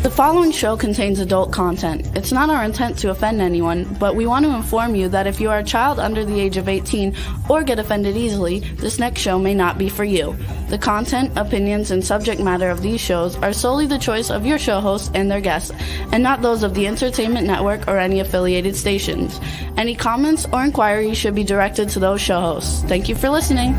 The following show contains adult content. It's not our intent to offend anyone, but we want to inform you that if you are a child under the age of 18 or get offended easily, this next show may not be for you. The content, opinions, and subject matter of these shows are solely the choice of your show hosts and their guests, and not those of the Entertainment Network or any affiliated stations. Any comments or inquiries should be directed to those show hosts. Thank you for listening.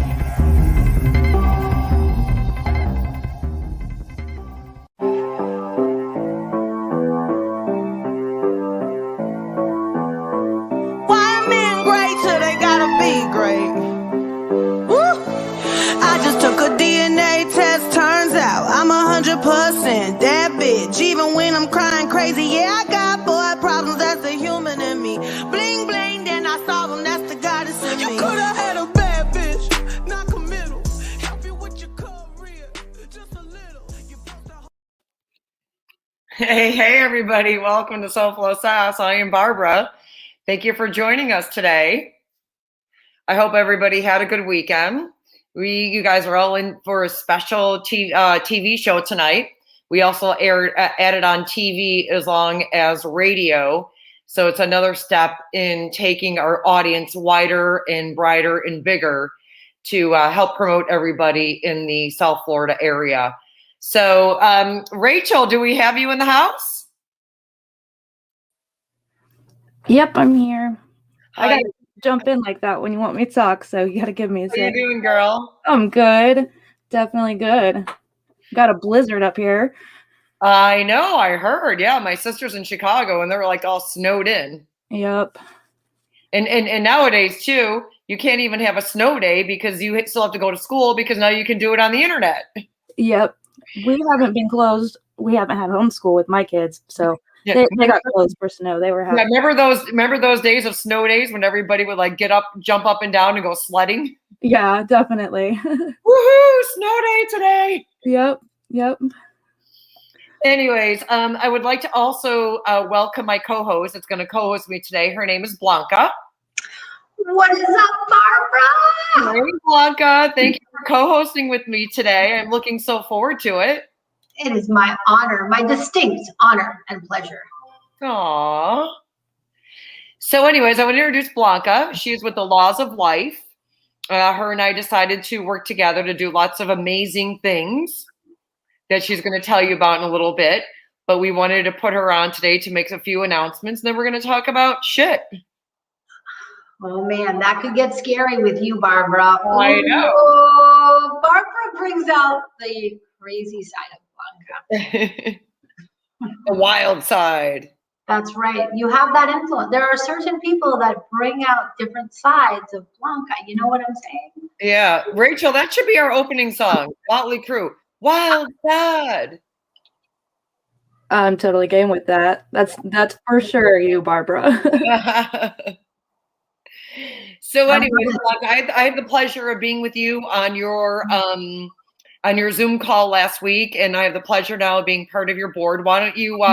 That bitch, even when I'm crying crazy, yeah, I got boy problems, that's the human in me. Bling bling, then I solve them, that's the goddess in me. You coulda had a bad bitch, not committal. Help you with your career, just a little. Hey everybody, welcome to SOFLO SASS. I am Barbara. Thank you for joining us today. I hope everybody had a good weekend. You guys are all in for a special TV show tonight. We also added on TV as long as radio. So it's another step in taking our audience wider and brighter and bigger to help promote everybody in the South Florida area. So Rachel, do we have you in the house? Yep, I'm here. I got to jump in like that when you want me to talk, so you got to give me a second. How you doing, girl? I'm good. Definitely good. Got a blizzard up here. I know, I heard. Yeah, my sister's in Chicago and they're like all snowed in. Yep. And nowadays too, you can't even have a snow day because you still have to go to school because now you can do it on the internet. Yep. We haven't been closed. We haven't had homeschool with my kids, so they got closed for snow. They were happy. Yeah, remember those days of snow days when everybody would like get up, jump up and down and go sledding? Yeah, definitely. Woohoo! Snow day today. Yep. Anyways, I would like to also welcome my co-host that's going to co-host me today. Her name is Blanca. What is up, Barbara? Hey, Blanca. Thank you for co-hosting with me today. I'm looking so forward to it. It is my honor, my distinct honor and pleasure. Aww. So anyways, I want to introduce Blanca. She is with the Laws of Life. Her and I decided to work together to do lots of amazing things that she's going to tell you about in a little bit. But we wanted to put her on today to make a few announcements. And then we're going to talk about shit. Oh, man, that could get scary with you, Barbara. I know. Oh, Barbara brings out the crazy side of Blanca. The wild side. That's right. You have that influence. There are certain people that bring out different sides of Blanca. You know what I'm saying? Yeah. Rachel, that should be our opening song. Motley Crue. Wild side. I'm totally game with that. That's for sure you, Barbara. So anyways, I had the pleasure of being with you on your Zoom call last week, and I have the pleasure now of being part of your board. Why don't you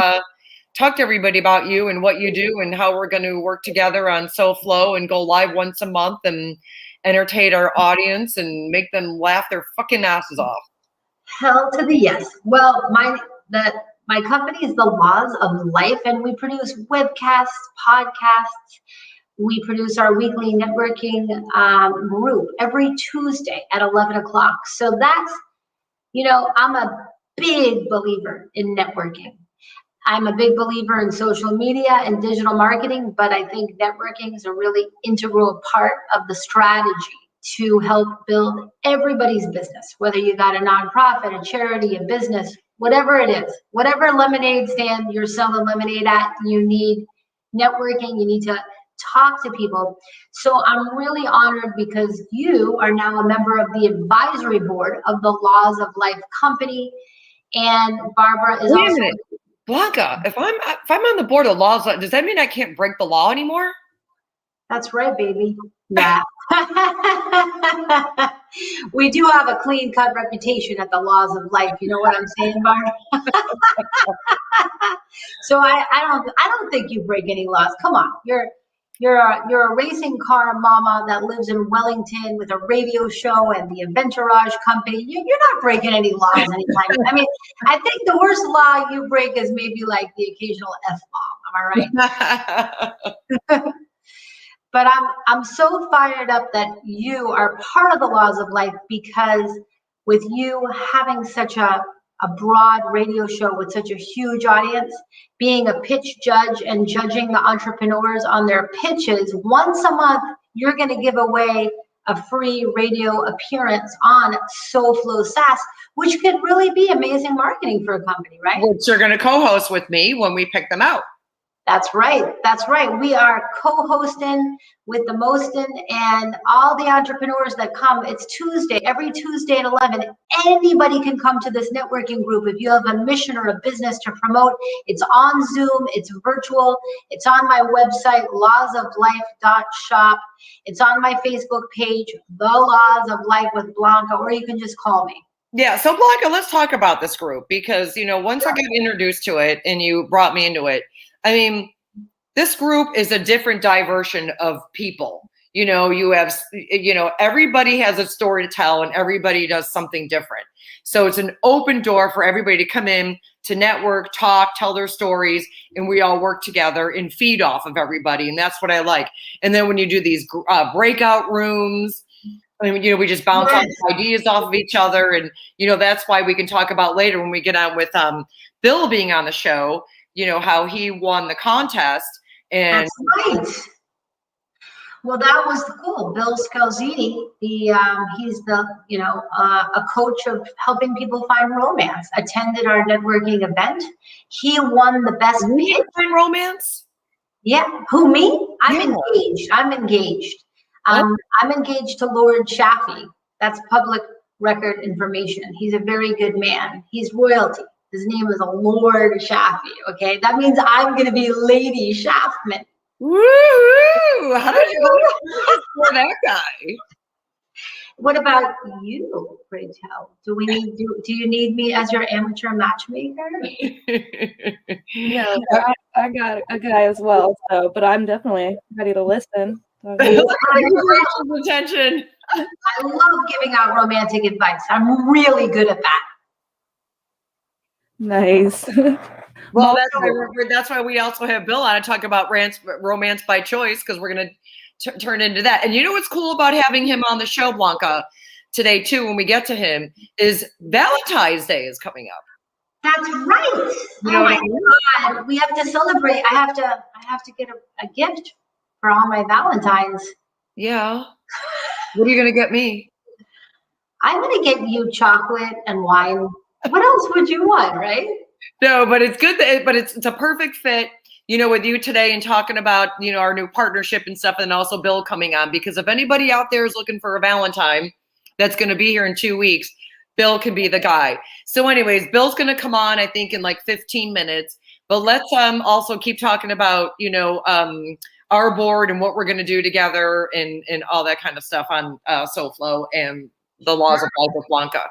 talk to everybody about you and what you do and how we're going to work together on SOFLO and go live once a month and entertain our audience and make them laugh their fucking asses off. Hell to the yes. Well, my company is the Laws of Life, and we produce webcasts, podcasts. We produce our weekly networking group every Tuesday at 11 o'clock. So that's, I'm a big believer in networking. I'm a big believer in social media and digital marketing, but I think networking is a really integral part of the strategy to help build everybody's business, whether you got a nonprofit, a charity, a business, whatever it is, whatever lemonade stand you're selling lemonade at, you need networking, you need to talk to people. So I'm really honored because you are now a member of the advisory board of the Laws of Life company. And Barbara is Wait a minute. Blanca, if I'm on the board of Laws, does that mean I can't break the law anymore? That's right, baby. Yeah. We do have a clean cut reputation at the Laws of Life. You know what I'm saying, Barbara? So I don't think you break any laws. Come on, You're a racing car mama that lives in Wellington with a radio show and the Inventorage company. You're not breaking any laws anytime. I mean, I think the worst law you break is maybe like the occasional F-bomb. Am I right? But I'm so fired up that you are part of the Laws of Life, because with you having such a broad radio show with such a huge audience, being a pitch judge and judging the entrepreneurs on their pitches, once a month, you're going to give away a free radio appearance on SOFLO SASS, which could really be amazing marketing for a company, right? Which you're going to co-host with me when we pick them out. That's right. That's right. We are co-hosting with the Mostin and all the entrepreneurs that come. It's Tuesday, every Tuesday at 11. Anybody can come to this networking group. If you have a mission or a business to promote, it's on Zoom, it's virtual, it's on my website, lawsoflife.shop. It's on my Facebook page, The Laws of Life with Blanca, or you can just call me. Yeah, so Blanca, let's talk about this group, because, you know, once I got introduced to it and you brought me into it, I mean, this group is a different diversion of people. You know, you have, you know, everybody has a story to tell and everybody does something different. So it's an open door for everybody to come in, to network, talk, tell their stories, and we all work together and feed off of everybody. And that's what I like. And then when you do these breakout rooms, I mean, you know, we just bounce off ideas off of each other. And, you know, that's why we can talk about later when we get on with Bill being on the show, you know, how he won the contest. And that's right. Well, that was cool. Bill Scalzitti, he's the, you know, a coach of helping people find romance, attended our networking event. He won the best pitch. Find romance? Yeah. Who, me? I'm engaged. I'm engaged. I'm engaged to Lord Shafi. That's public record information. He's a very good man. He's royalty. His name is Lord Shafi, okay? That means I'm going to be Lady Shaftman. Woo! How did you for that guy? What about you, pray tell? Do you need me as your amateur matchmaker? No, I got a guy as well, so, but I'm definitely ready to listen. Attention. I love giving out romantic advice. I'm really good at that. Nice. Well, that's why we also have Bill on to talk about romance by choice, because we're going to turn into that. And you know what's cool about having him on the show, Blanca, today too, when we get to him, is Valentine's Day is coming up. That's right. You know oh my God, we have to celebrate. I have to get a gift for all my Valentines. Yeah. What are you going to get me? I'm going to get you chocolate and wine. What else would you want, right? No, but it's good. But it's a perfect fit, you know, with you today and talking about, you know, our new partnership and stuff, and also Bill coming on, because if anybody out there is looking for a Valentine that's going to be here in 2 weeks, Bill can be the guy. So anyways, Bill's going to come on, I think, in like 15 minutes. But let's also keep talking about, you know, our board and what we're going to do together and all that kind of stuff on SOFLO and the Laws of Life with Blanca.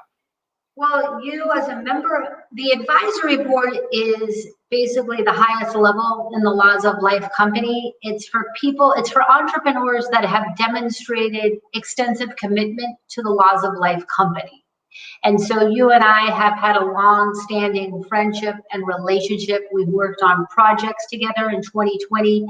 Well, you as a member, the advisory board is basically the highest level in the Laws of Life company. It's for people, it's for entrepreneurs that have demonstrated extensive commitment to the Laws of Life company. And so you and I have had a long-standing friendship and relationship. We've worked on projects together in 2020,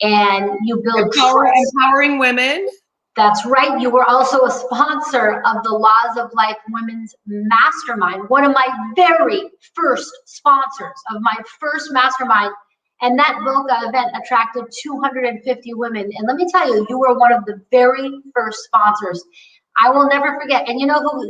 and you build empowering women. That's right. You were also a sponsor of the Laws of Life Women's Mastermind, one of my very first sponsors of my first mastermind. And that Blanca event attracted 250 women. And let me tell you, you were one of the very first sponsors. I will never forget. And you know who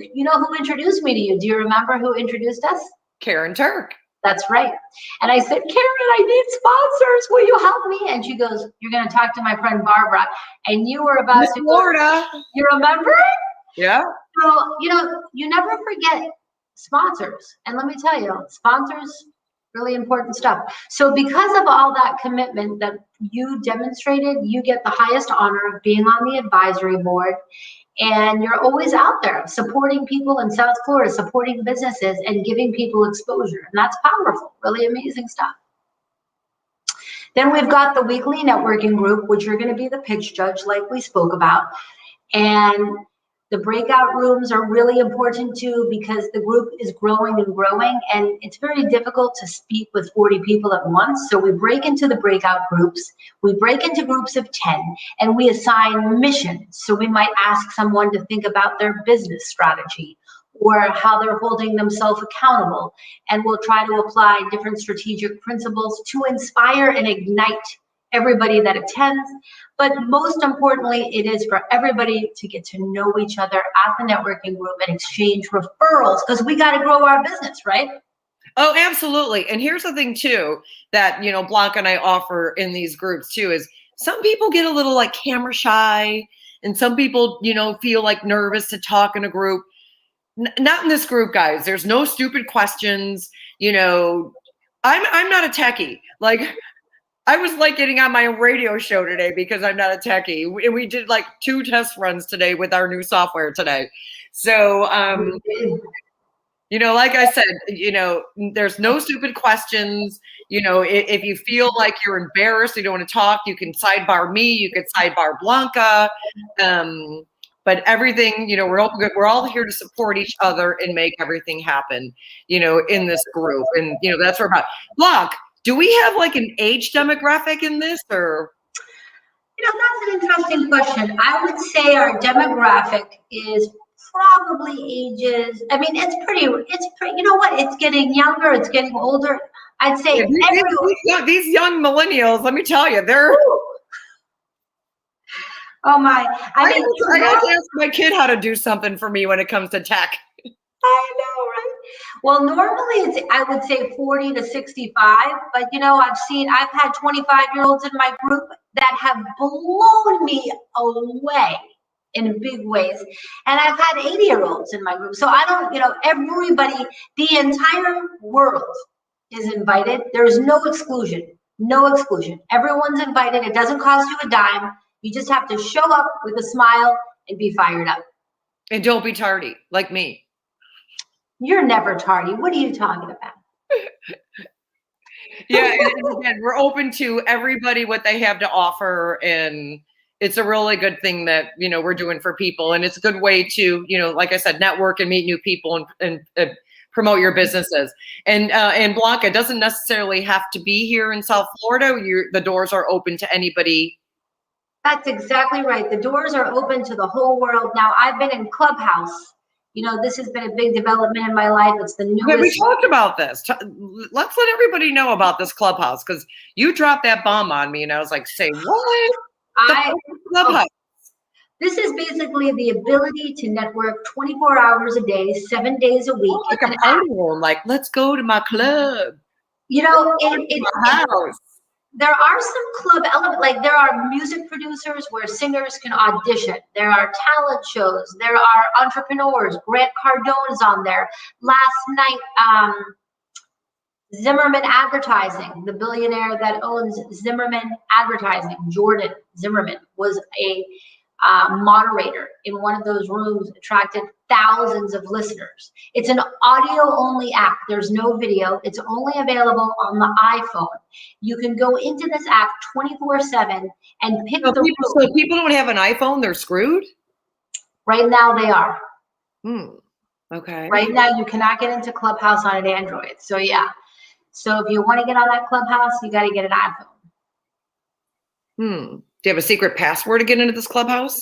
introduced me to you? Do you remember who introduced us? Karen Turk. That's right. And I said, Karen, I need sponsors. Will you help me? And she goes, you're going to talk to my friend Barbara. And you were about to Florida. You remember it? Yeah. So, you know, you never forget sponsors. And let me tell you, sponsors, really important stuff. So because of all that commitment that you demonstrated, you get the highest honor of being on the advisory board. And you're always out there supporting people in South Florida, supporting businesses and giving people exposure. And that's powerful, really amazing stuff. Then we've got the weekly networking group, which are going to be the pitch judge like we spoke about. And the breakout rooms are really important too, because the group is growing and growing, and it's very difficult to speak with 40 people at once. So we break into the breakout groups, we break into groups of 10, and we assign missions. So we might ask someone to think about their business strategy or how they're holding themselves accountable. And we'll try to apply different strategic principles to inspire and ignite everybody that attends. But most importantly, it is for everybody to get to know each other at the networking group and exchange referrals, because we got to grow our business, right? Oh, absolutely. And here's the thing too, that, Blanca and I offer in these groups too, is some people get a little like camera shy, and some people, feel like nervous to talk in a group. Not in this group, guys. There's no stupid questions. I'm not a techie. Like, I was like getting on my radio show today because I'm not a techie. And we did like 2 test runs today with our new software today. So, like I said, there's no stupid questions. If you feel like you're embarrassed, you don't want to talk, you can sidebar me, you can sidebar Blanca. But everything, we're all here to support each other and make everything happen, in this group. And, that's what we're about. Blanca, do we have like an age demographic in this, or? That's an interesting question. I would say our demographic is probably ages. I mean, it's pretty, you know what? It's getting younger. It's getting older. I'd say these young millennials, let me tell you, they're. Oh my. I got to ask my kid how to do something for me when it comes to tech. I know, right? Well, normally I would say 40 to 65, but I've had 25-year-olds in my group that have blown me away in big ways. And I've had 80-year-olds in my group. So I don't, everybody, the entire world is invited. There's no exclusion, no exclusion. Everyone's invited. It doesn't cost you a dime. You just have to show up with a smile and be fired up. And don't be tardy like me. You're never tardy. What are you talking about? Yeah, and again, we're open to everybody, what they have to offer, and it's a really good thing that we're doing for people, and it's a good way to like I said, network and meet new people and promote your businesses. And Blanca, doesn't necessarily have to be here in South Florida. The doors are open to anybody. That's exactly right. The doors are open to the whole world. Now, I've been in Clubhouse. This has been a big development in my life. It's the newest. Okay, we talked about this. Let's let everybody know about this Clubhouse, because you dropped that bomb on me, and I was like, "Say what?" Clubhouse. This is basically the ability to network 24 hours a day, 7 days a week. Oh, like a party room. Like, let's go to my club. It's my house. There are some club elements, like there are music producers where singers can audition. There are talent shows. There are entrepreneurs. Grant Cardone's on there. Last night, Zimmerman Advertising, the billionaire that owns Zimmerman Advertising, Jordan Zimmerman, was a moderator in one of those rooms, attracted thousands of listeners. It's an audio-only app. There's no video. It's only available on the iPhone. You can go into this app 24/7 and pick the room. So people don't have an iPhone, they're screwed? Right now they are. Okay. Right now you cannot get into Clubhouse on an Android. So yeah. So if you want to get on that Clubhouse, you got to get an iPhone. Do you have a secret password to get into this Clubhouse?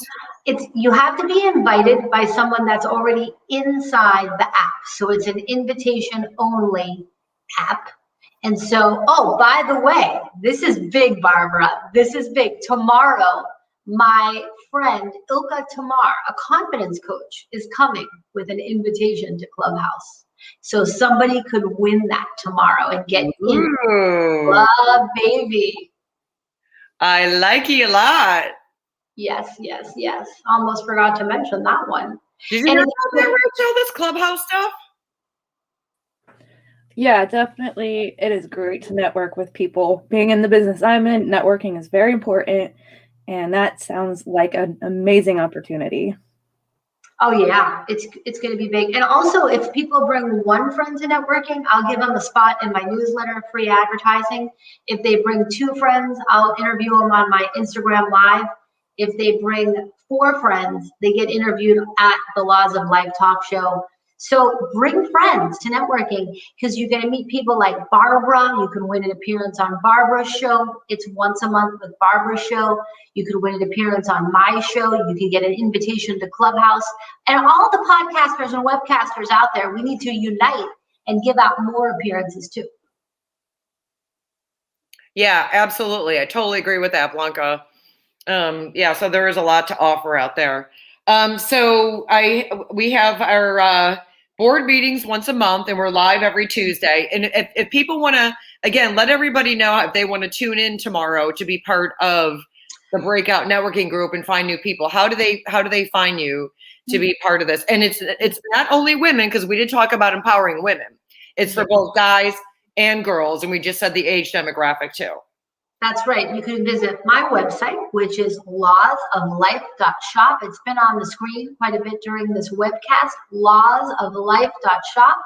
You have to be invited by someone that's already inside the app. So it's an invitation only app. And so, oh, by the way, this is big, Barbara. This is big. Tomorrow, my friend Ilka Tamar, a confidence coach, is coming with an invitation to Clubhouse. So somebody could win that tomorrow and get in. Love, baby. I like you a lot. Yes. Almost forgot to mention that one. Did you hear Rachel, this Clubhouse stuff? Yeah, definitely. It is great to network with people. Being in the business I'm in, networking is very important. And that sounds like an amazing opportunity. Oh yeah, it's going to be big. And also, if people bring one friend to networking, I'll give them a spot in my newsletter, free advertising. If they bring 2 friends, I'll interview them on my Instagram Live. If they bring 4 friends, they get interviewed at the Laws of Life talk show. So bring friends to networking, because you're going to meet people like Barbara. You can win an appearance on Barbara's show. It's once a month with Barbara's show. You could win an appearance on my show. You can get an invitation to Clubhouse. And all the podcasters and webcasters out there, we need to unite and give out more appearances too. Yeah, absolutely. I totally agree with that, Blanca. Yeah, so there is a lot to offer out there. So we have our board meetings once a month, and we're live every Tuesday. And if people want to, again, let everybody know if they want to tune in tomorrow to be part of the breakout networking group and find new people. How do they find you to be part of this? And it's not only women, because we did talk about empowering women. It's for both guys and girls, and we just said the age demographic too. That's right. You can visit my website, which is lawsoflife.shop. It's been on the screen quite a bit during this webcast, lawsoflife.shop.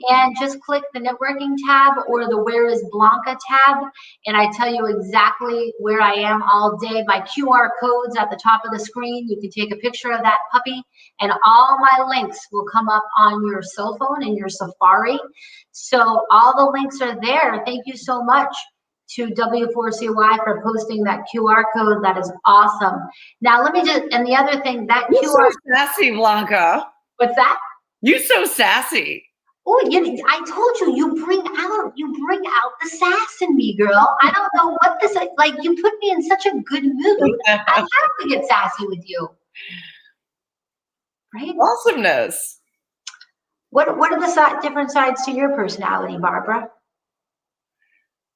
And just click the networking tab or the Where is Blanca tab, and I tell you exactly where I am all day. My QR code's at the top of the screen. You can take a picture of that puppy, and all my links will come up on your cell phone in your Safari. So all the links are there. Thank you so much to W4CY for posting that QR code. That is awesome. Now let me just, and the other thing, that You're QR. so sassy, Blanca. What's that? You're so sassy. Oh, I told you, you bring out the sass in me, girl. I don't know what this, like, you put me in such a good mood. I have to get sassy with you. Right? Awesomeness. What are the different sides to your personality, Barbara?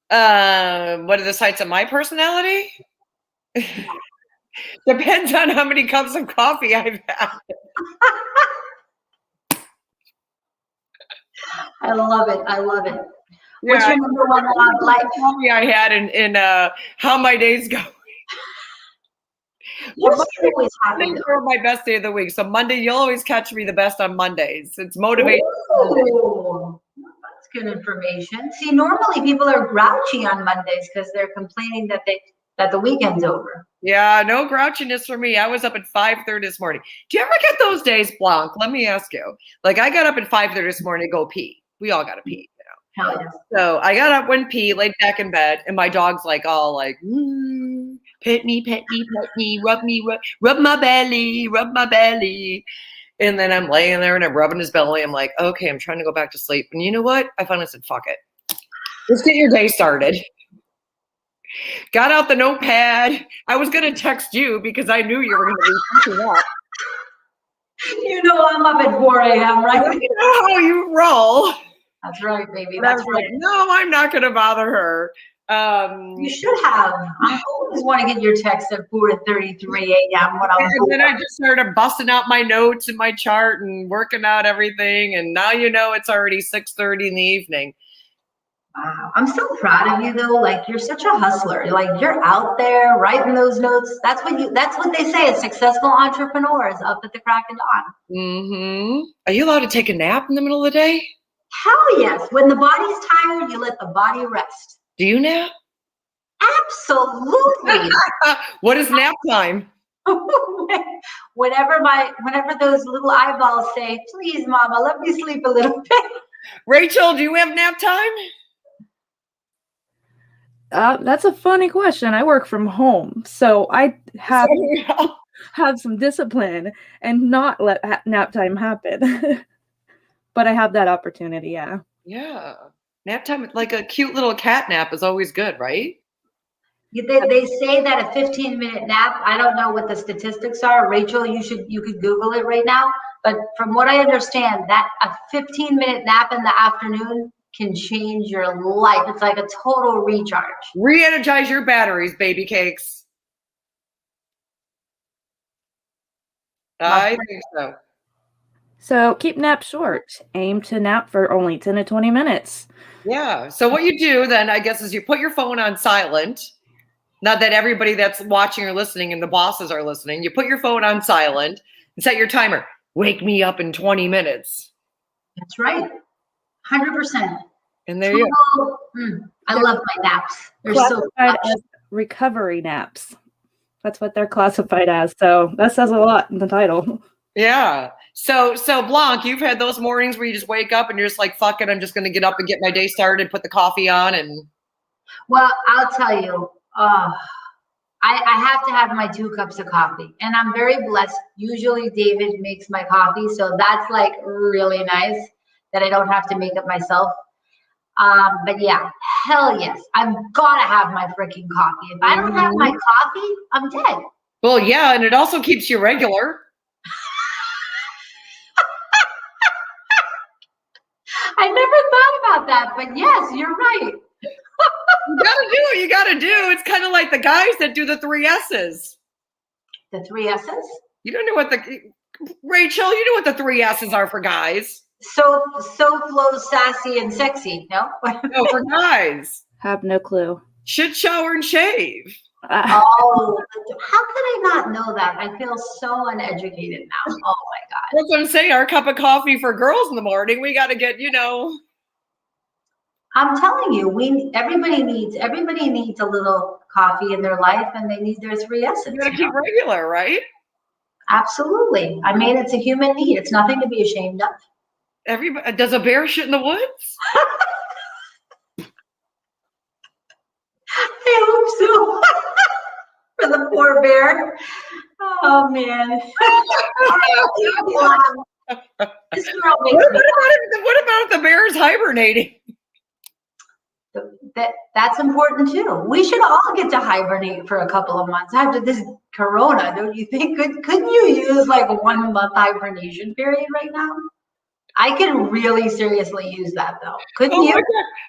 What are the sides of my personality? Depends on how many cups of coffee I've had. I love it. I love it. What's your number one law of life? Coffee I had in how my days go. You're always happy. Mondays are my best day of the week. So Monday, you'll always catch me the best on Mondays. It's motivating. Ooh, that's good information. See, normally people are grouchy on Mondays because they're complaining that the weekend's over. Yeah, no grouchiness for me. I was up at 5:30 this morning. Do you ever get those days, Blanc? Let me ask you. Like, I got up at 5:30 this morning to go pee. We all got to pee, you know. Hell yes. So I got up, went pee, laid back in bed, and my dog's like all like, pet me, rub my belly. And then I'm laying there and I'm rubbing his belly. I'm like, okay, I'm trying to go back to sleep. And you know what? I finally said, fuck it. Let's get your day started. Got out the notepad. I was going to text you because I knew you were going to be picking up. You know I'm up at 4 a.m., right? You know how you roll. That's right, baby. That's right. No, I'm not going to bother her. You should have. I always want to get your text at 4:33 a.m. when I'm. And then I just started busting out my notes and my chart and working out everything. And now you know it's already 6:30 in the evening. Wow, I'm so proud of you though. Like, you're such a hustler. Like, you're out there writing those notes. That's what they say is successful entrepreneurs up at the crack of dawn. Mm-hmm. Are you allowed to take a nap in the middle of the day? Hell yes. When the body's tired, you let the body rest. Do you nap? Absolutely. What is nap time? Whenever those little eyeballs say, please, mama, let me sleep a little bit. Rachel, do you have nap time? That's a funny question. I work from home, so I have some discipline and not let nap time happen. But I have that opportunity, yeah. Yeah. Nap time, like a cute little cat nap is always good, right? They say that a 15-minute nap, I don't know what the statistics are. Rachel, you could Google it right now. But from what I understand, that a 15-minute nap in the afternoon can change your life. It's like a total recharge. Re-energize your batteries, baby cakes. I think so. So keep naps short. Aim to nap for only 10 to 20 minutes. Yeah. So what you do then, I guess, is you put your phone on silent. Not that everybody that's watching or listening and the bosses are listening. You put your phone on silent and set your timer. wake me up in 20 minutes. That's right. 100%. And there you go. I love my naps. They're so classified as recovery naps. That's what they're classified as. So that says a lot in the title. Yeah. So Blanc, you've had those mornings where you just wake up and you're just like, fuck it, I'm just going to get up and get my day started, put the coffee on and. Well, I'll tell you, I have to have my 2 cups of coffee, and I'm very blessed. Usually David makes my coffee, so that's like really nice that I don't have to make it myself. But yeah, hell yes, I've got to have my freaking coffee. If I don't have my coffee, I'm dead. Well, yeah, and it also keeps you regular. I never thought about that, but yes, you're right. You gotta do what you gotta do. It's kind of like the guys that do the 3 S's. The 3 S's? You don't know what Rachel, you know what the 3 S's are for guys. SOFLO, sassy, and sexy, no? No, for guys. Have no clue. Shit, shower, and shave. Oh, how could I not know that? I feel so uneducated now. Oh my God. That's what I'm saying. Our cup of coffee for girls in the morning, we got to get, I'm telling you, everybody needs a little coffee in their life, and they need their 3 S's. You got to keep regular, right? Absolutely. I mean, it's a human need. It's nothing to be ashamed of. Everybody does a bear shit in the woods? I hope so. For the poor bear. Oh man. This girl makes what about if the bear is hibernating? That's important too. We should all get to hibernate for a couple of months after this corona, don't you think? Couldn't you use like a 1 month hibernation period right now? I could really seriously use that though. Couldn't you?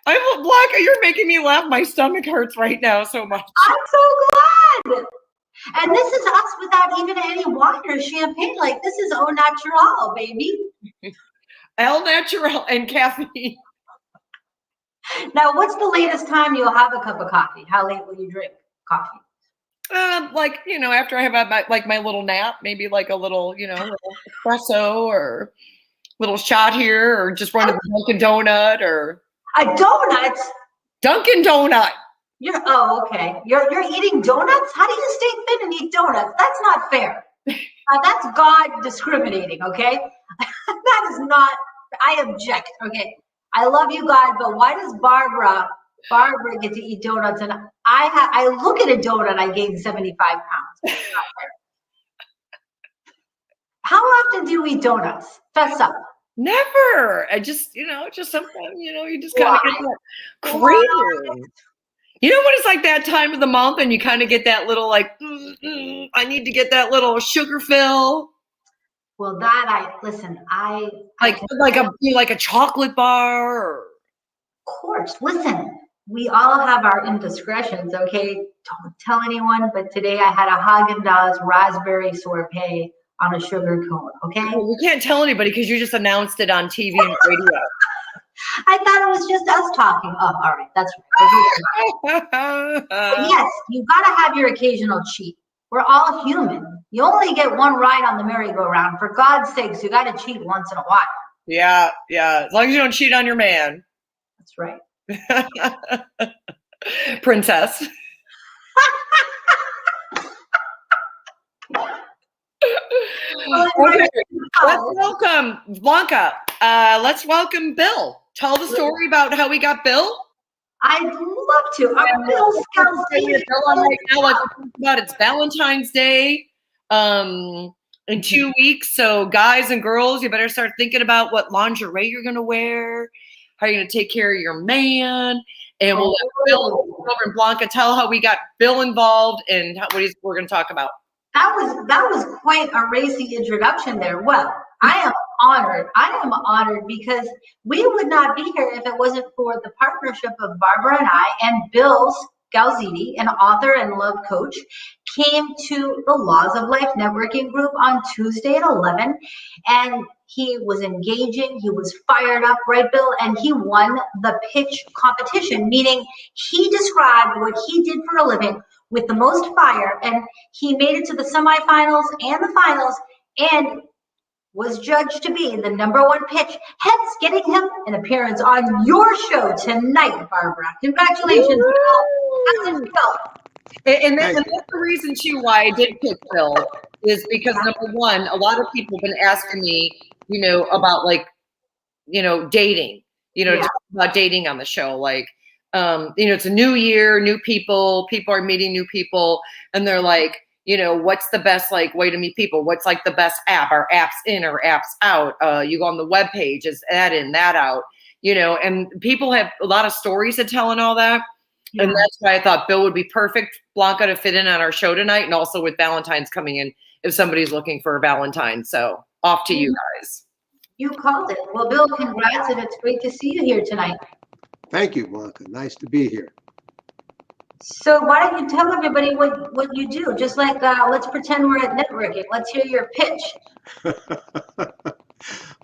I'm Blanca, you're making me laugh. My stomach hurts right now so much. I'm so glad. And this is us without even any wine or champagne. Like this is au naturel, baby. El natural and caffeine. Now, what's the latest time you'll have a cup of coffee? How late will you drink coffee? After I have my little nap, maybe like a little, little espresso or little shot here, or just run to the Dunkin' Donut or a donut. Dunkin' Donut. Okay. You're eating donuts? How do you stay fit and eat donuts? That's not fair. That's God discriminating. Okay, that is not. I object. Okay. I love you, God, but why does Barbara get to eat donuts and I look at a donut, I gain 75 pounds. How often do you eat donuts? Fess up. Never. I just, just something, you just kind of get that craving. You know when it's like that time of the month and you kind of get that little like, I need to get that little sugar fill. Well, listen, like a chocolate bar. Or... Of course. Listen, we all have our indiscretions, okay? Don't tell anyone, but today I had a Haagen-Dazs raspberry sorbet on a sugar cone, okay? Well, you can't tell anybody because you just announced it on TV and radio. I thought it was just us talking. Oh, all right. That's right. Yes, you got to have your occasional cheat. We're all human. You only get one ride on the merry-go-round. For God's sakes, you got to cheat once in a while. Yeah. As long as you don't cheat on your man. That's right. Princess. Okay. Let's welcome Blanca. Let's welcome Bill. Tell the story about how we got Bill. I'd love to. I'm Bill Scalzitti. Right now, let's talk about it's Valentine's Day in 2 weeks. So guys and girls, you better start thinking about what lingerie you're going to wear, how you're going to take care of your man. And we'll let Bill over and Blanca tell how we got Bill involved and we're going to talk about. That was quite a racy introduction there. Well, I am honored. I am honored because we would not be here if it wasn't for the partnership of Barbara and I and Bill Scalzitti, an author and love coach, came to the Laws of Life networking group on Tuesday at 11. And he was engaging. He was fired up, right, Bill? And he won the pitch competition, meaning he described what he did for a living with the most fire. And he made it to the semifinals and the finals. And was judged to be the #1 pitch, hence getting him an appearance on your show tonight, Barbara. Congratulations, Bill. How's it feel? And that's the reason too why I did pick Bill is because number one, a lot of people have been asking me, about dating, talk about dating on the show. Like, it's a new year, new people are meeting new people, and they're like, what's the best way to meet people? What's the best app? Are apps in or apps out? You go on the web page, is that in, that out? And people have a lot of stories to tell and all that. Yeah. And that's why I thought Bill would be perfect, Blanca, to fit in on our show tonight, and also with Valentine's coming in if somebody's looking for a Valentine. So off to you guys. You called it. Well, Bill, congrats, and it's great to see you here tonight. Thank you, Blanca. Nice to be here. So why don't you tell everybody what you do? Just let's pretend we're at networking. Let's hear your pitch.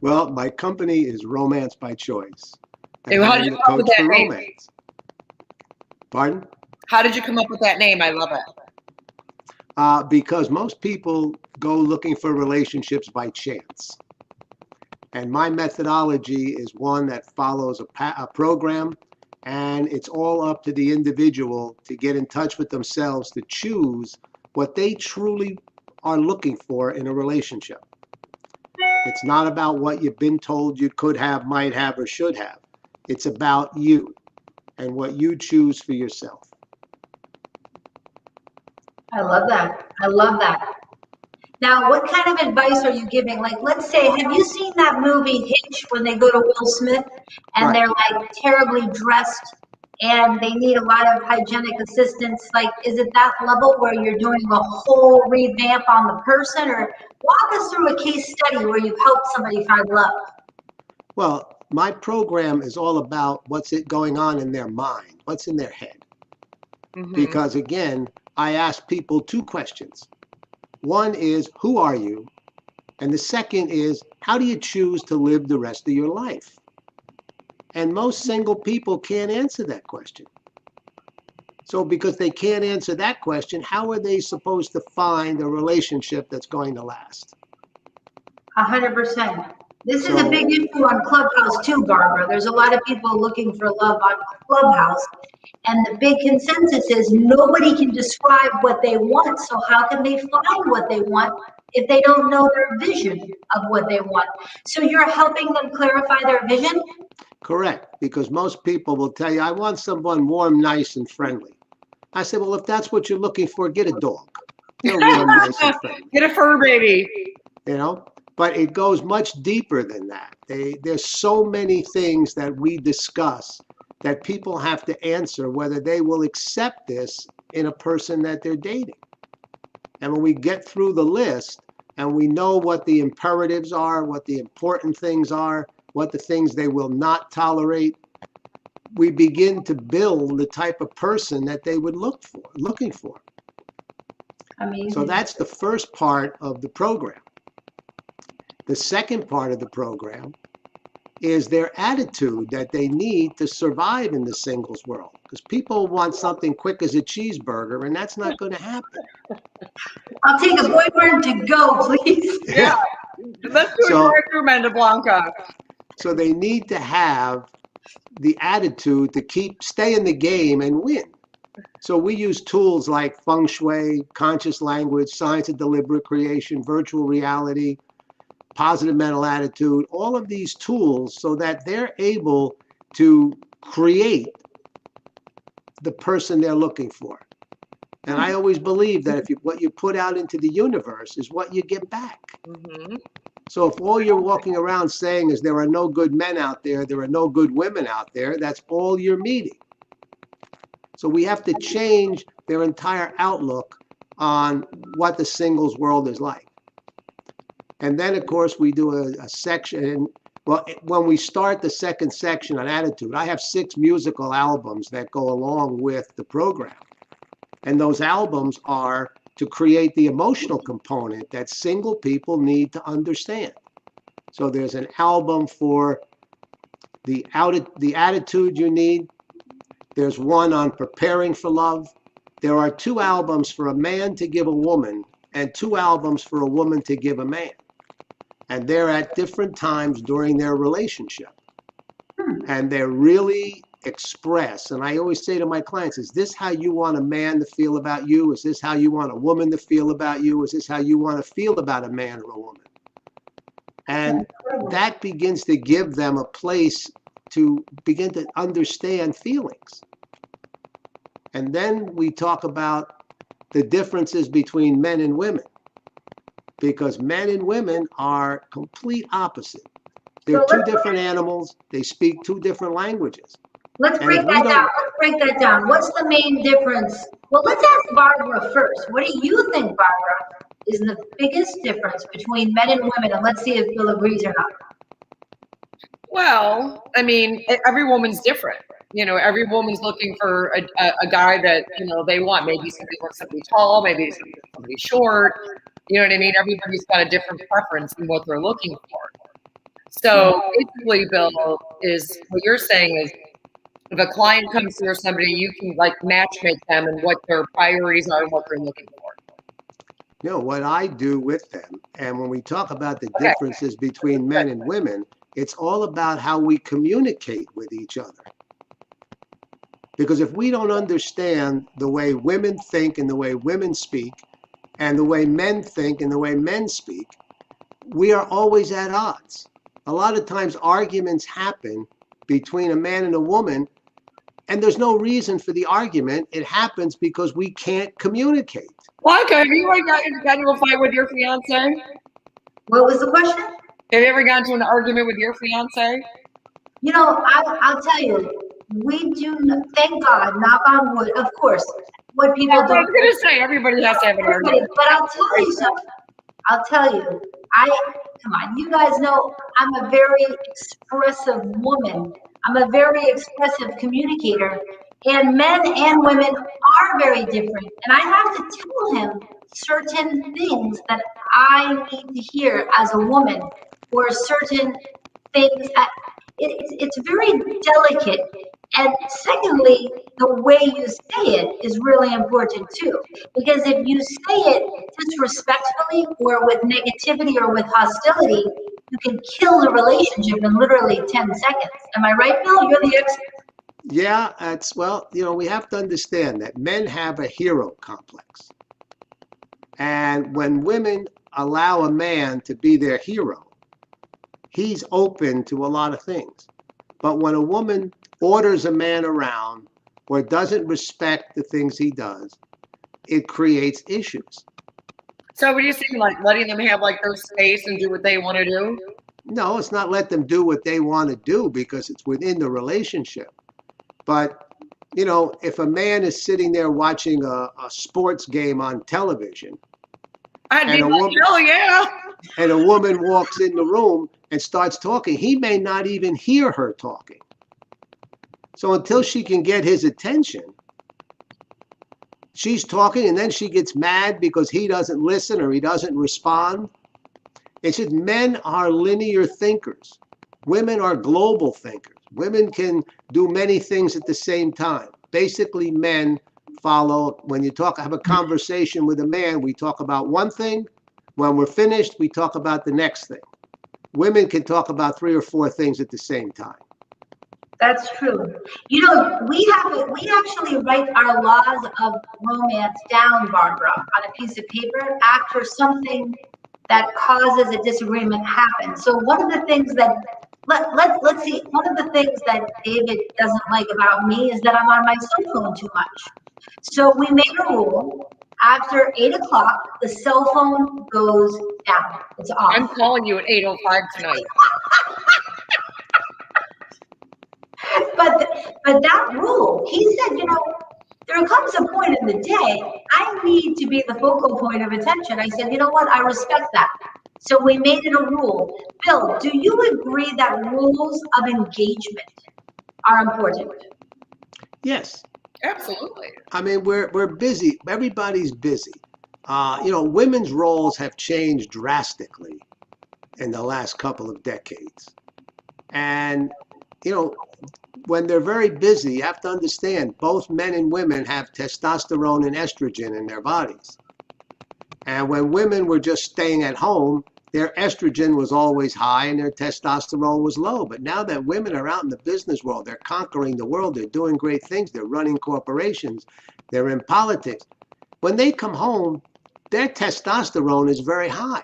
Well, my company is Romance by Choice. Hey, how did you come up with that name? Romance. Pardon? How did you come up with that name? I love it. Because most people go looking for relationships by chance. And my methodology is one that follows a program, and it's all up to the individual to get in touch with themselves to choose what they truly are looking for in a relationship. It's not about what you've been told you could have, might have, or should have. It's about you and what you choose for yourself. I love that. I love that. Now, what kind of advice are you giving? Let's say, have you seen that movie Hitch when they go to Will Smith and they're terribly dressed and they need a lot of hygienic assistance? Is it that level where you're doing a whole revamp on the person? Or walk us through a case study where you've helped somebody find love. Well, my program is all about what's going on in their mind, what's in their head. Mm-hmm. Because again, I ask people two questions. One is, who are you? And the second is, how do you choose to live the rest of your life? And most single people can't answer that question. So because they can't answer that question, how are they supposed to find a relationship that's going to last? 100%. This is a big issue on Clubhouse too, Barbara. There's a lot of people looking for love on Clubhouse. And the big consensus is nobody can describe what they want. So how can they find what they want if they don't know their vision of what they want? So you're helping them clarify their vision? Correct. Because most people will tell you, I want someone warm, nice, and friendly. I say, well, if that's what you're looking for, get a dog. They're warm, nice, and friendly. Get a fur baby. But it goes much deeper than that. There's so many things that we discuss that people have to answer whether they will accept this in a person that they're dating. And when we get through the list and we know what the imperatives are, what the important things are, what the things they will not tolerate, we begin to build the type of person that they would looking for. Amazing. So that's the first part of the program. The second part of the program is their attitude that they need to survive in the singles world. Because people want something quick as a cheeseburger, and that's not going to happen. I'll take a boyfriend to go, please. Yeah. Let's do a direct Amanda Blanca. So they need to have the attitude to stay in the game and win. So we use tools like feng shui, conscious language, science of deliberate creation, virtual reality, positive mental attitude, all of these tools so that they're able to create the person they're looking for. And I always believe that what you put out into the universe is what you get back. Mm-hmm. So if all you're walking around saying is there are no good men out there, there are no good women out there, that's all you're meeting. So we have to change their entire outlook on what the singles world is like. And then, of course, we do a section. Well, when we start the second section on attitude, I have 6 musical albums that go along with the program. And those albums are to create the emotional component that single people need to understand. So there's an album for the attitude you need. There's one on preparing for love. There are 2 albums for a man to give a woman and 2 albums for a woman to give a man. and they're at different times during their relationship. And they're really express. And I always say to my clients, is this how you want a man to feel about you? Is this how you want a woman to feel about you? Is this how you want to feel about a man or a woman? And that begins to give them a place to begin to understand feelings. And then we talk about the differences between men and women, because men and women are complete opposite. They're two different animals. They speak two different languages. Let's break that down. Let's break that down. What's the main difference? Well, let's ask Barbara first. What do you think, Barbara, is the biggest difference between men and women? And let's see if Bill agrees or not. Well, I mean, every woman's different. You know, every woman's looking for a guy that, you know, they want. Maybe somebody wants somebody tall, maybe somebody short. You know what I mean? Everybody's got a different preference in what they're looking for. So basically, Bill, is what you're saying is if a client comes to you or somebody, you can like match make them and what their priorities are and what they're looking for. You know, what I do with them, and when we talk about the differences between men and women, it's all about how we communicate with each other. Because if we don't understand the way women think and the way women speak, and the way men think and the way men speak, we are always at odds. A lot of times arguments happen between a man and a woman, and there's no reason for the argument. It happens because we can't communicate. Blanca, have you ever gotten into a fight with your fiance? What was the question? Have you ever gotten into an argument with your fiance? You know, I'll tell you, we do, thank God, knock on wood, of course, what people do. I was going to say, everybody has to have an argument. But I'll tell you something. I'll tell you, come on, you guys know I'm a very expressive woman. I'm a very expressive communicator, and men and women are very different. And I have to tell him certain things that I need to hear as a woman, or certain things that it's very delicate. And secondly, the way you say it is really important too. Because if you say it disrespectfully or with negativity or with hostility, you can kill the relationship in literally 10 seconds. Am I right, Bill? You're the expert. Yeah, well, you know, we have to understand that men have a hero complex. And when women allow a man to be their hero, he's open to a lot of things. But when a woman orders a man around or doesn't respect the things he does, it creates issues. So what are you saying, like letting them have like their space and do what they want to do? No, it's not let them do what they want to do because it's within the relationship. But, you know, if a man is sitting there watching a sports game on television, and a woman walks in the room and starts talking, he may not even hear her talking. So until she can get his attention, she's talking and then she gets mad because he doesn't listen or he doesn't respond. It's just men are linear thinkers. Women are global thinkers. Women can do many things at the same time. Basically, men follow, when you have a conversation with a man, we talk about one thing. When we're finished, we talk about the next thing. Women can talk about 3 or 4 things at the same time. That's true. You know, we actually write our laws of romance down, Barbara, on a piece of paper after something that causes a disagreement happens. So one of the things that let's see, one of the things that David doesn't like about me is that I'm on my cell phone too much. So we made a rule. After 8 o'clock, the cell phone goes down. It's off. I'm calling you at 8:05 tonight. But that rule, he said, you know, there comes a point in the day, I need to be the focal point of attention. I said, you know what, I respect that. So we made it a rule. Bill, do you agree that rules of engagement are important? Yes. Absolutely. I mean, we're busy. Everybody's busy. You know, women's roles have changed drastically in the last couple of decades. And, you know, when they're very busy, you have to understand both men and women have testosterone and estrogen in their bodies. And when women were just staying at home, their estrogen was always high and their testosterone was low. But now that women are out in the business world, they're conquering the world, they're doing great things, they're running corporations, they're in politics. When they come home, their testosterone is very high.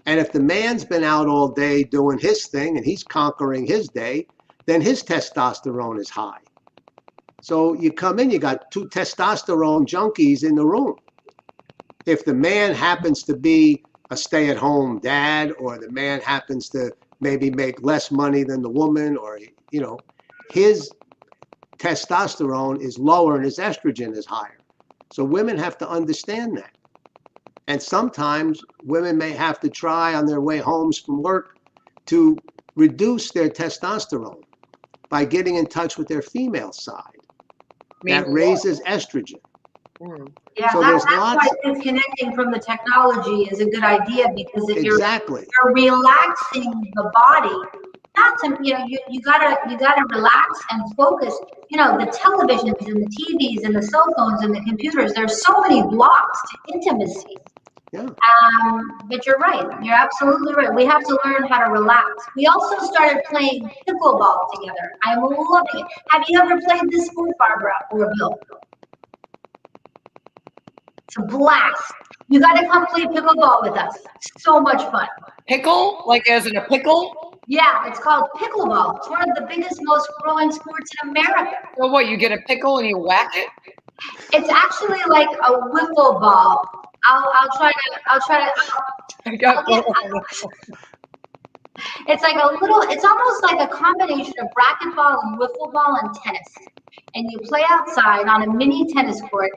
And if the man's been out all day doing his thing and he's conquering his day, then his testosterone is high. So you come in, you got two testosterone junkies in the room. If the man happens to be a stay-at-home dad, or the man happens to maybe make less money than the woman, or, you know, his testosterone is lower and his estrogen is higher. So women have to understand that. And sometimes women may have to try on their way home from work to reduce their testosterone by getting in touch with their female side. That raises estrogen. Yeah, So that's there's why lots. disconnecting from the technology is a good idea, because if Exactly. you're relaxing the body, not to, you know, you gotta relax and focus. You know, the televisions and the TVs and the cell phones and the computers, there's so many blocks to intimacy. Yeah. But you're right. You're absolutely right. We have to learn how to relax. We also started playing pickleball together. I'm loving it. Have you ever played this sport, Barbara or Bill? It's a blast. You got to come play pickleball with us. So much fun. Pickle? Like as in a pickle? Yeah, it's called pickleball. It's one of the biggest, most growing sports in America. So what, you get a pickle and you whack it? It's actually like a wiffle ball. I'll try to. It's like a little. It's almost like a combination of racquetball and wiffle ball and tennis. And you play outside on a mini tennis court,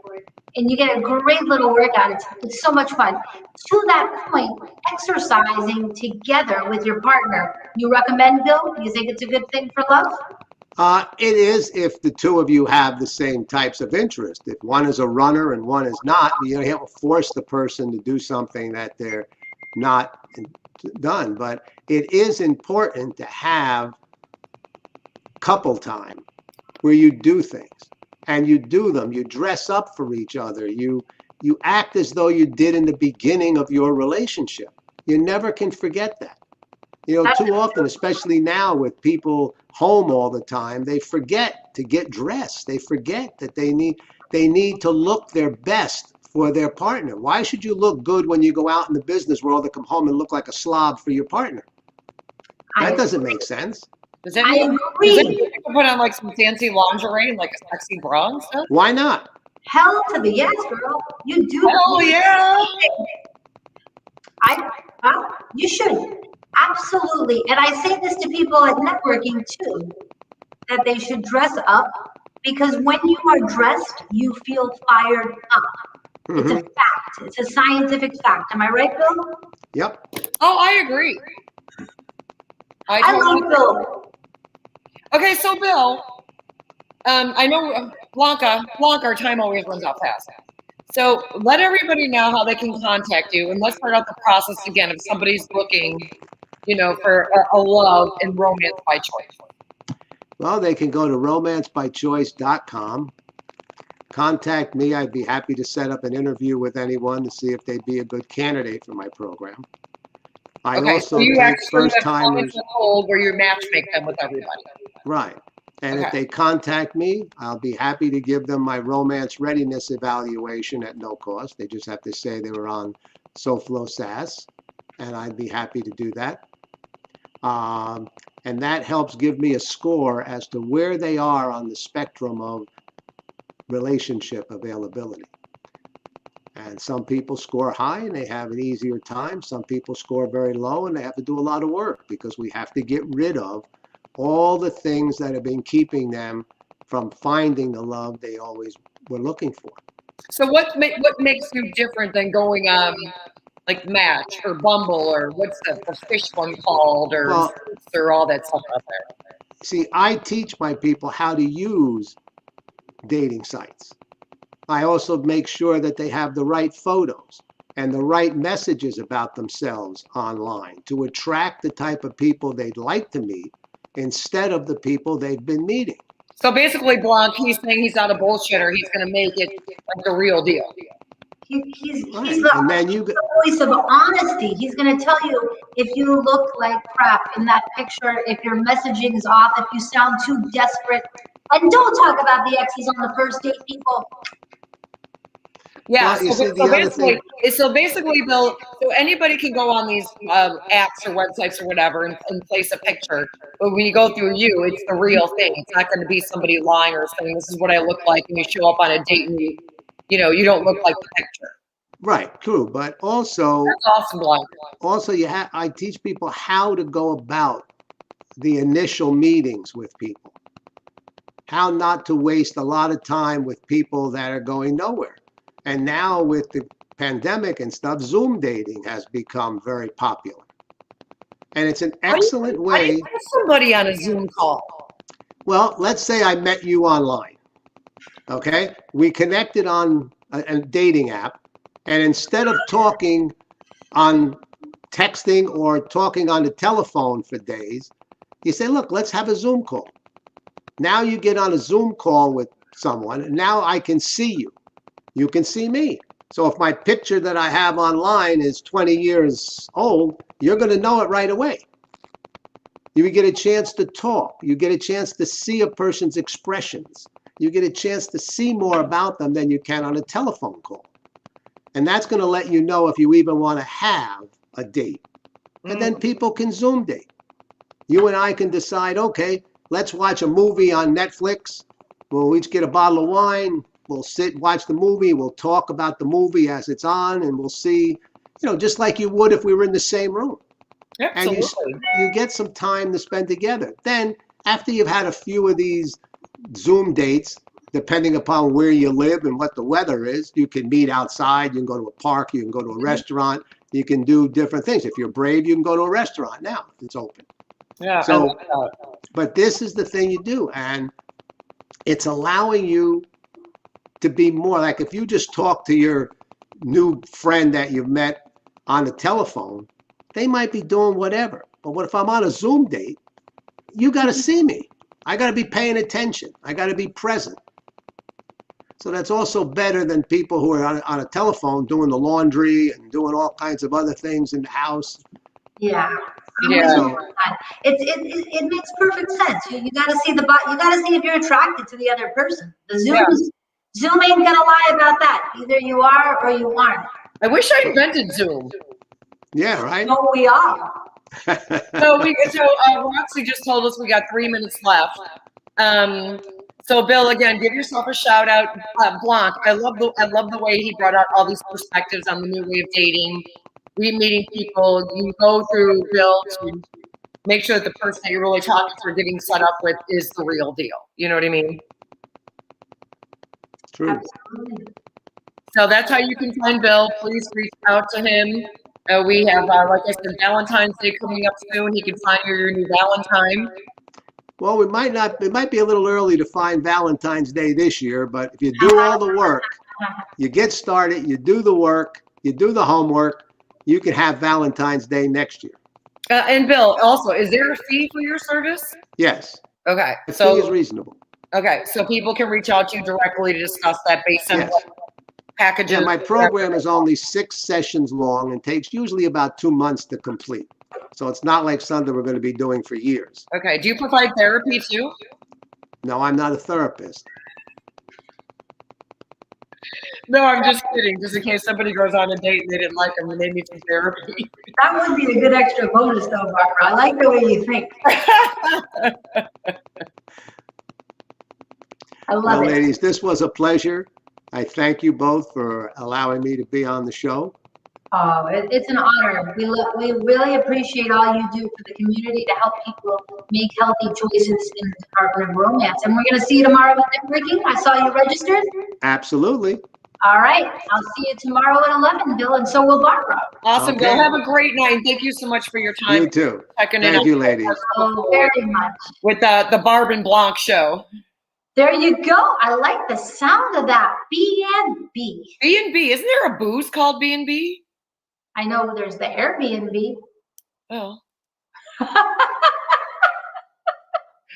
and you get a great little workout. It's so much fun. To that point, exercising together with your partner. You recommend, Bill? You think it's a good thing for love? It is, if the two of you have the same types of interest. If one is a runner and one is not, you don't force the person to do something that they're not done. But it is important to have couple time where you do things, and you do them. You dress up for each other. You act as though you did in the beginning of your relationship. You never can forget that. You know, too often, especially now with people home all the time, they forget to get dressed. They forget that they need to look their best for their partner. Why should you look good when you go out in the business world and come home and look like a slob for your partner? That doesn't make sense. Does that mean you put on like some fancy lingerie and like a sexy bra and stuff? Why not? Hell to the yes, girl. You do. Oh yeah. You should. Absolutely. And I say this to people at networking too, that they should dress up, because when you are dressed, you feel fired up. It's a fact. It's a scientific fact. Am I right, Bill? Yep. Oh, I agree. I like Bill. Okay, so Bill, I know Blanca, our time always runs out fast. So let everybody know how they can contact you, and let's start out the process again if somebody's looking, you know, for a love and romance by choice. Well, they can go to romancebychoice.com. Contact me. I'd be happy to set up an interview with anyone to see if they'd be a good candidate for my program. I also so you take actually first have timers. where you match make them with everybody. Right. And if they contact me, I'll be happy to give them my romance readiness evaluation at no cost. They just have to say they were on SOFLO SASS, and I'd be happy to do that. And that helps give me a score as to where they are on the spectrum of relationship availability. And some people score high and they have an easier time. Some people score very low and they have to do a lot of work, because we have to get rid of all the things that have been keeping them from finding the love they always were looking for. So what makes you different than going on like Match or Bumble, or what's the fish one called, or all that stuff out there? See, I teach my people how to use dating sites. I also make sure that they have the right photos and the right messages about themselves online to attract the type of people they'd like to meet instead of the people they've been meeting. So basically, Blanc, he's saying he's not a bullshitter. He's going to make it like the real deal. He's And then you voice of honesty. He's going to tell you if you look like crap in that picture, if your messaging is off, if you sound too desperate. And don't talk about the exes on the first date, people. Yeah, Well, you see, the other thing, so basically, Bill, so anybody can go on these apps or websites or whatever and place a picture. But when you go through you, it's the real thing. It's not going to be somebody lying or saying, this is what I look like, and you show up on a date and you don't look like the picture. right, true. But also, That's awesome, Blanca. I teach people how to go about the initial meetings with people, how not to waste a lot of time with people that are going nowhere. And now with the pandemic and stuff, Zoom dating has become very popular. And it's an excellent How do way. you get somebody on a Zoom call? Well, let's say I met you online. Okay? We connected on a dating app. And instead of talking on texting or talking on the telephone for days, you say, look, let's have a Zoom call. Now you get on a Zoom call with someone, and now I can see you. You can see me. So if my picture that I have online is 20 years old, you're going to know it right away. You get a chance to talk. You get a chance to see a person's expressions. You get a chance to see more about them than you can on a telephone call. And that's going to let you know if you even want to have a date. And then people can Zoom date. You and I can decide, okay, let's watch a movie on Netflix. We'll each get a bottle of wine. We'll sit, watch the movie. We'll talk about the movie as it's on, and we'll see, just like you would if we were in the same room. Absolutely. And you get some time to spend together. Then, after you've had a few of these Zoom dates, depending upon where you live and what the weather is, you can meet outside. You can go to a park. You can go to a restaurant. You can do different things. If you're brave, you can go to a restaurant now. It's open. Yeah. So, but this is the thing you do, and it's allowing you to be more like if you just talk to your new friend that you've met on the telephone, they might be doing whatever. But what if I'm on a Zoom date? You got to see me. I got to be paying attention. I got to be present. So that's also better than people who are on a telephone doing the laundry and doing all kinds of other things in the house. Yeah. Yeah. It makes perfect sense. You got to see you got to see if you're attracted to the other person. The Zoom ain't gonna lie about that. Either you are or you aren't. I wish I invented Zoom. Yeah, right. No, we are. So Roxy just told us we got 3 minutes left. So Bill, again, give yourself a shout out. Blanca, I love the way he brought out all these perspectives on the new way of dating, meeting people. You go through Bill to make sure that the person that you're really talking to or getting set up with is the real deal. You know what I mean? True. Absolutely. So that's how you can find Bill. Please reach out to him. We have, like I said, Valentine's Day coming up soon. He can find your new Valentine. Well, it might be a little early to find Valentine's Day this year, but if you do all the work, you get started, you do the work, you do the homework, you can have Valentine's Day next year. And Bill, also, is there a fee for your service? Yes. Okay. The fee is reasonable. Okay, so people can reach out to you directly to discuss that based on what packages. Yeah, my program is only 6 sessions long and takes usually about 2 months to complete. So it's not like something we're going to be doing for years. Okay, do you provide therapy too? No, I'm not a therapist. No, I'm just kidding. Just in case somebody goes on a date and they didn't like them and they need some therapy. That would be a good extra bonus, though, Barbara. I like the way you think. I love it. Ladies, this was a pleasure. I thank you both for allowing me to be on the show. Oh, it's an honor. We really appreciate all you do for the community to help people make healthy choices in the Department of Romance. And we're going to see you tomorrow with networking. I saw you registered. Absolutely. All right. I'll see you tomorrow at 11, Bill, and so will Barbara. Awesome, Okay. Bill. Have a great night. Thank you so much for your time. You too. Checking in Thank on you, ladies. Oh, very much. with the Barb and Blanc show. There you go. I like the sound of that. B&B. B&B. Isn't there a booze called B&B? I know there's the Airbnb. Oh.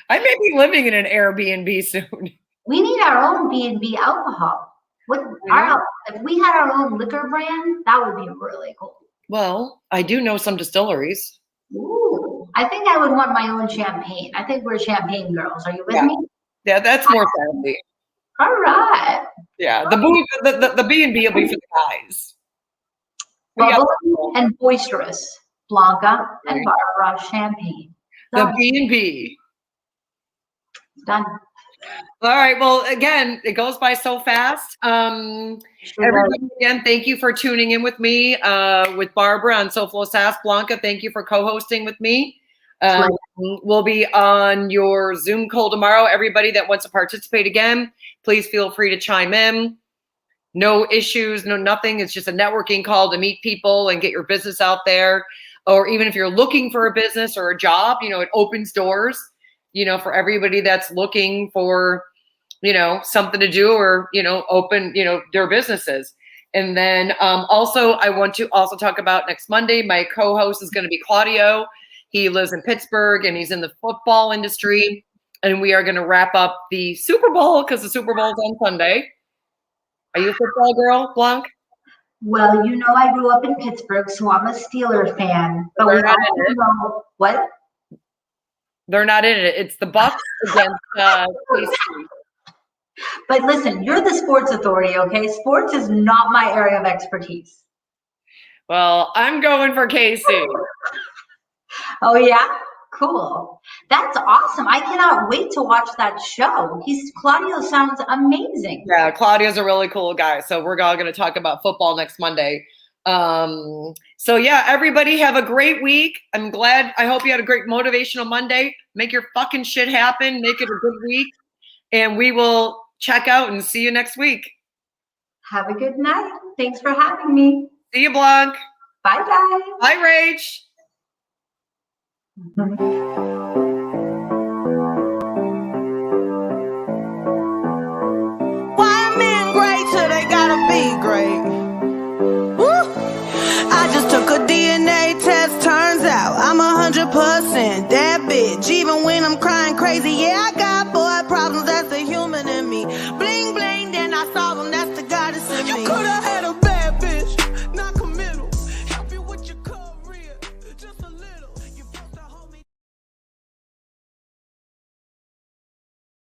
I may be living in an Airbnb soon. We need our own B&B alcohol. If we had our own liquor brand, that would be really cool. Well, I do know some distilleries. Ooh, I think I would want my own champagne. I think we're champagne girls. Are you with me? Yeah, that's more fancy. All right. Yeah, the B&B will be for the guys. Bubbly and boisterous. Blanca and Barbara champagne. The B&B. Done. All right. Well, again, it goes by so fast. Everybody, again, thank you for tuning in with me, with Barbara on SOFLO SASS. Blanca, thank you for co-hosting with me. We'll be on your Zoom call tomorrow. Everybody that wants to participate again, please feel free to chime in. No issues, no nothing. It's just a networking call to meet people and get your business out there. Or even if you're looking for a business or a job, it opens doors, for everybody that's looking for, something to do or, open, their businesses. And then also, I want to also talk about next Monday, my co-host is going to be Claudio. He lives in Pittsburgh and he's in the football industry. And we are going to wrap up the Super Bowl because the Super Bowl is on Sunday. Are you a football girl, Blanca? Well, I grew up in Pittsburgh, so I'm a Steeler fan. But we also know what? They're not in it. It's the Bucks against KC. But listen, you're the sports authority, okay? Sports is not my area of expertise. Well, I'm going for KC. Oh, yeah? Cool. That's awesome. I cannot wait to watch that show. Claudio sounds amazing. Yeah, Claudio's a really cool guy. So we're all going to talk about football next Monday. So yeah, everybody have a great week. I hope you had a great motivational Monday. Make your fucking shit happen. Make it a good week. And we will check out and see you next week. Have a good night. Thanks for having me. See you, Blanca. Bye-bye. Bye, Rach. Why men great till they gotta be great? Woo! I just took a DNA test, turns out I'm 100% that bitch. Even when I'm crying crazy, yeah, I